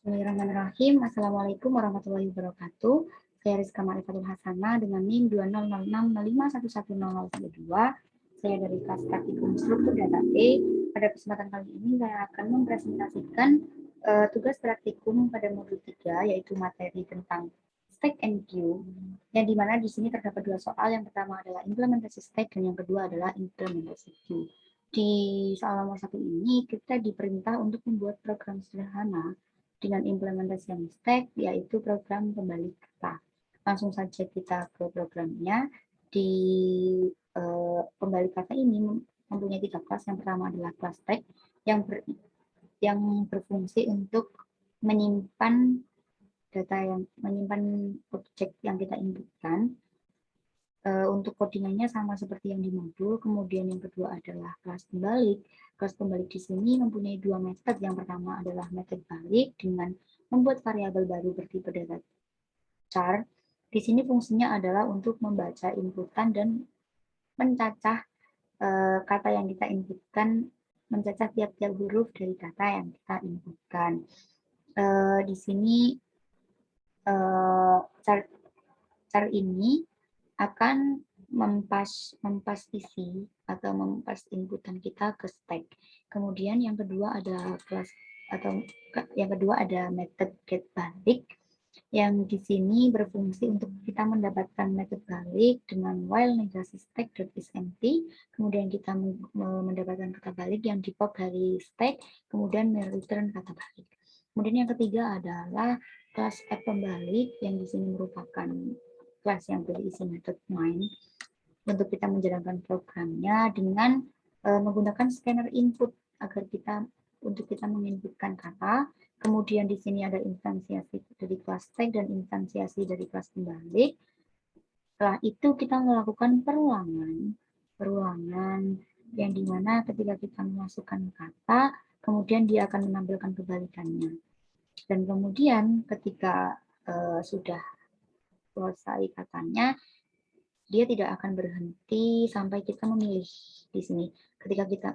Bismillahirrahmanirrahim. Assalamualaikum warahmatullahi wabarakatuh. Saya Rizka Marifatul Hasanah dengan NIM 200605110012. Saya dari kelas praktikum struktur data T. Pada kesempatan kali ini saya akan mempresentasikan tugas praktikum pada modul 3, yaitu materi tentang stack and queue. Yang dimana di sini terdapat dua soal. Yang pertama adalah implementasi stack dan yang kedua adalah implementasi queue. Di soal nomor 1 ini kita diperintah untuk membuat program sederhana dengan implementasi yang stack, yaitu program kembali kata. Langsung saja kita ke programnya. Di kembali kata ini mempunyai 3 kelas. Yang pertama adalah kelas stack yang berfungsi untuk menyimpan objek yang kita inputkan. Untuk codingannya sama seperti yang di modul. Kemudian yang kedua adalah kelas pembalik. Kelas pembalik di sini mempunyai dua metode. Yang pertama adalah metode balik dengan membuat variabel baru bertipe data char. Di sini fungsinya adalah untuk membaca inputan dan mencacah kata yang kita inputkan, mencacah tiap-tiap huruf dari kata yang kita inputkan. Di sini char ini akan mempas isi atau mempas inputan kita ke stack. Kemudian yang kedua ada metode get balik yang di sini berfungsi untuk kita mendapatkan metode balik dengan while negasi stack.isEmpty. Kemudian kita mendapatkan kata balik yang dipop dari stack, kemudian return kata balik. Kemudian yang ketiga adalah kelas add pembalik yang di sini merupakan kelas yang berisi metode main untuk kita menjalankan programnya dengan menggunakan scanner input agar untuk kita menginputkan kata. Kemudian di sini ada instansiasi dari kelas stack dan instansiasi dari kelas pembalik. Setelah itu kita melakukan perulangan yang dimana ketika kita memasukkan kata, kemudian dia akan menampilkan kebalikannya. Dan kemudian ketika sudah selesai katanya, dia tidak akan berhenti sampai kita memilih di sini. Ketika kita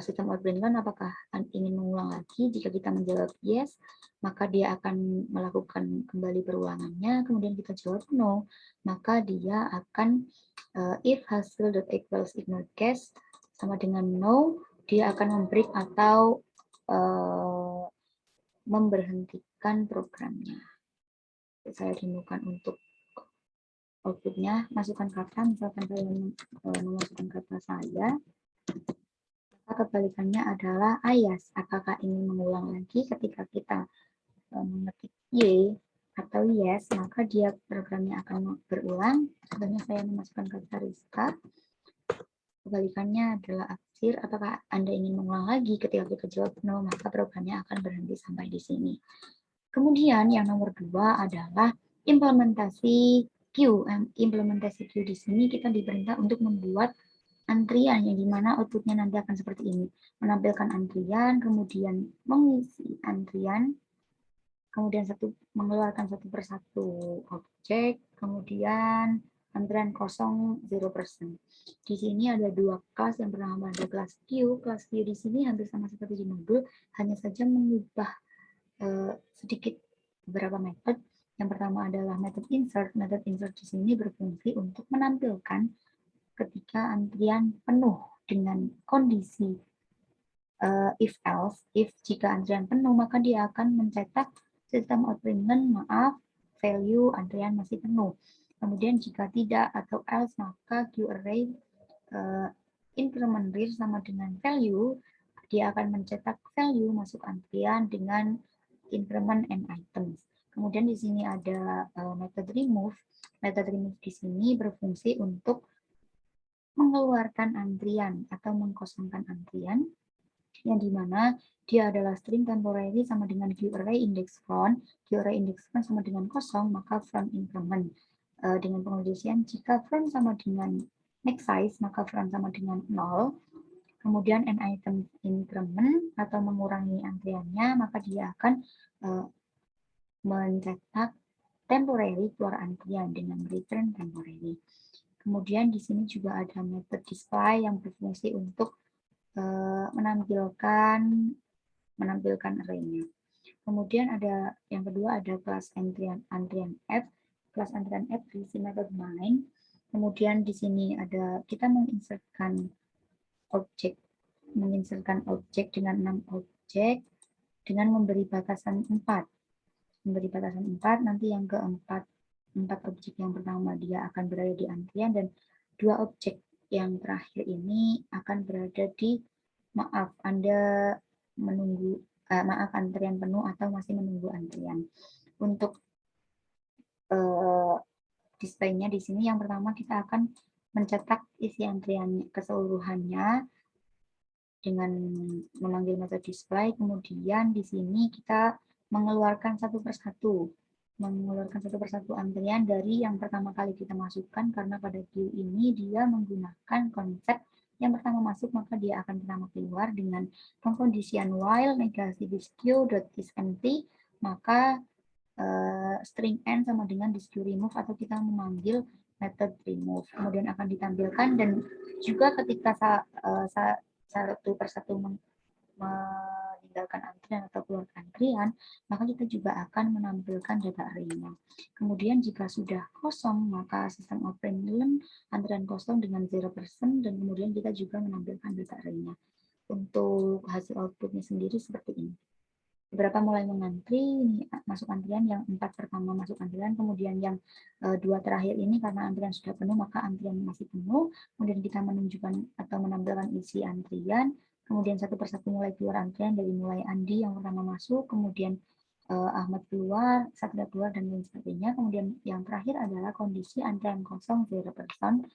sistem outbound apakah ingin mengulang lagi, jika kita menjawab yes, maka dia akan melakukan kembali perulangannya. Kemudian kita jawab no, maka dia akan if hasil.equals ignore case sama dengan no, dia akan membreak atau memberhentikan programnya. Saya rindukan untuk outputnya, masukkan kata, misalkan saya memasukkan kata saya, maka kebalikannya adalah ayas. Apakah ingin mengulang lagi ketika kita mengetik y atau yes, maka dia programnya akan berulang. Contohnya saya memasukkan kata Rizka, kebalikannya adalah aksir. Apakah Anda ingin mengulang lagi? Ketika kita jawab no, maka programnya akan berhenti sampai di sini. Kemudian yang nomor 2 adalah implementasi queue. Implementasi queue di sini kita diperintah untuk membuat antrian yang dimana outputnya nanti akan seperti ini. Menampilkan antrian, kemudian mengisi antrian, kemudian mengeluarkan satu persatu objek, kemudian antrian kosong 0%. Di sini ada dua kelas. Yang pertama ada kelas queue. Kelas queue di sini hampir sama seperti di modul, hanya saja mengubah sedikit beberapa metode. Yang pertama adalah metode insert. Metode insert di sini berfungsi untuk menampilkan ketika antrian penuh dengan kondisi if else. If jika antrian penuh, maka dia akan mencetak sistem outprinten maaf value antrian masih penuh. Kemudian jika tidak atau else, maka queue-array increment rear sama dengan value, dia akan mencetak value masuk antrian dengan increment and items. Kemudian di sini ada metode remove. Metode remove di sini berfungsi untuk mengeluarkan antrian atau mengkosongkan antrian, yang dimana dia adalah string temporary sama dengan queue-array index front. Queue-array index front sama dengan kosong, maka front increment. Dengan pengondisian jika front sama dengan next size, maka front sama dengan 0. Kemudian an item increment atau mengurangi antriannya, maka dia akan mencetak temporary keluar antrian dengan return temporary. Kemudian di sini juga ada metode display yang berfungsi untuk menampilkan array-nya. Kemudian ada yang kedua ada kelas antrian F. Kelas antrian F diisi method main. Kemudian di sini ada kita menginsertkan objek dengan 6 objek dengan memberi batasan 4. Memberi batasan 4, nanti yang keempat, 4 objek yang pertama dia akan berada di antrian dan 2 objek yang terakhir ini akan berada di maaf, Anda menunggu antrian penuh atau masih menunggu antrian. Untuk displaynya di sini yang pertama kita akan mencetak isi antrian keseluruhannya dengan memanggil metode display. Kemudian di sini kita mengeluarkan satu persatu antrian dari yang pertama kali kita masukkan, karena pada queue ini dia menggunakan konsep yang pertama masuk maka dia akan pertama keluar dengan pengkondisian while negasi this queue dot is empty, maka string n sama dengan this queue remove atau kita memanggil method remove. Kemudian akan ditampilkan dan juga ketika satu persatu meninggalkan antrian atau keluar antrian, maka kita juga akan menampilkan data array-nya. Kemudian jika sudah kosong, maka sistem out random antrian kosong dengan 0% dan kemudian kita juga menampilkan data array-nya. Untuk hasil outputnya sendiri seperti ini. Beberapa mulai mengantri, ini masuk antrian, yang 4 pertama masuk antrian, kemudian yang 2 terakhir ini karena antrian sudah penuh, maka antrian masih penuh, kemudian kita menunjukkan atau menampilkan isi antrian, kemudian satu persatu mulai keluar antrian, dari mulai Andi yang pertama masuk, kemudian Ahmad keluar, Satria keluar, dan lain sebagainya. Kemudian yang terakhir adalah kondisi antrian kosong 0%, 0%,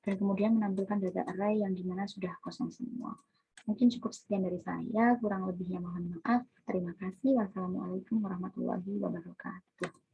dan kemudian menampilkan data array yang dimana sudah kosong semua. Mungkin cukup sekian dari saya, kurang lebihnya mohon maaf. Terima kasih. Wassalamualaikum warahmatullahi wabarakatuh.